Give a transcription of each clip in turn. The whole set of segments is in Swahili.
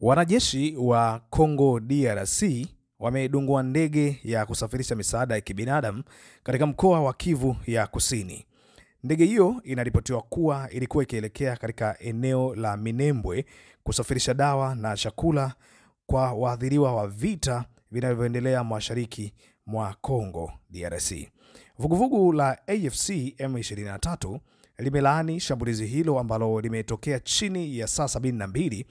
Wanajeshi wa Congo DRC wamedungua ndege ya kusafirisha misaada ya kibinadamu katika mkoa wa Kivu ya Kusini. Ndege hiyo inaripotiwa kuwa ilikuwa ikielekea katika eneo la Minembwe kusafirisha dawa na chakula kwa waathiriwa wa vita vinavyoendelea mashariki mwa Congo DRC. Vuguvugu la AFC M23 limelaani shambulizi hilo ambalo limetokea chini ya saa 72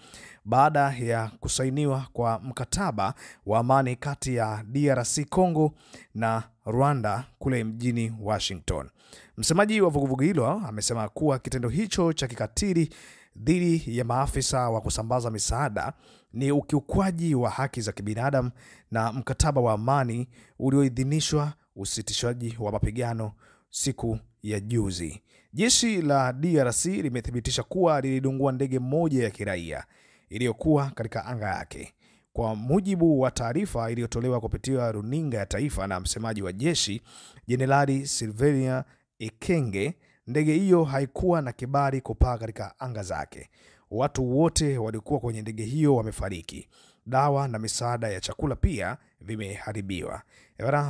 baada ya kusainiwa kwa mkataba wa amani kati ya DRC Congo na Rwanda kule mjini Washington. Msemaji wa vuguvugu hilo amesema kuwa kitendo hicho cha kikatili dhidi ya maafisa wa kusambaza misaada ni ukiukwaji wa haki za kibinadamu na mkataba wa amani ulioidhinishwa usitishaji wa mapigano siku ya juzi. Jeshi la DRC limethibitisha kuwa lilidungua ndege moja ya kiraia iliyokuwa katika anga yake. Kwa mujibu wa taarifa iliyotolewa kupitia runinga ya taifa na msemaji wa jeshi, Jenerali Sylvain Ekenge, ndege hiyo haikuwa na kibali kupaa katika anga zake. Watu wote walikuwa kwenye ndege hiyo wamefariki. Dawa na misaada ya chakula pia vimeharibiwa.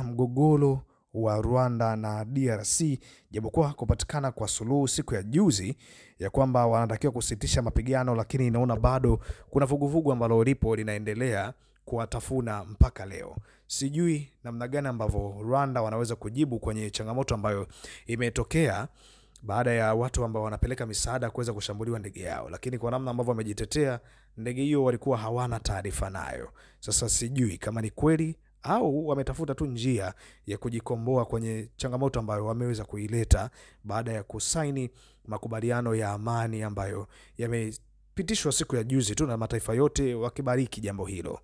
Mgogoro wa Rwanda na DRC japokuwa kupatikana kwa suluhu siku ya juzi ya kwamba wanatakiwa kusitisha mapigano, lakini inaona bado kuna vuguvugu ambalo lipo linaendelea kuwatafuna mpaka leo. Sijui namna gani ambavyo Rwanda wanaweza kujibu kwenye changamoto ambayo imetokea baada ya watu ambao wanapeleka misaada kuweza kushambuliwa ndege yao, lakini kwa namna ambavyo wamejitetea, ndege hiyo walikuwa hawana taarifa nayo. Sasa sijui kama ni kweli au wametafuta tu njia ya kujikomboa kwenye changamoto ambayo wameweza kuileta baada ya kusaini makubaliano ya amani ambayo yamepitishwa siku ya juzi tu na mataifa yote wakibariki jambo hilo.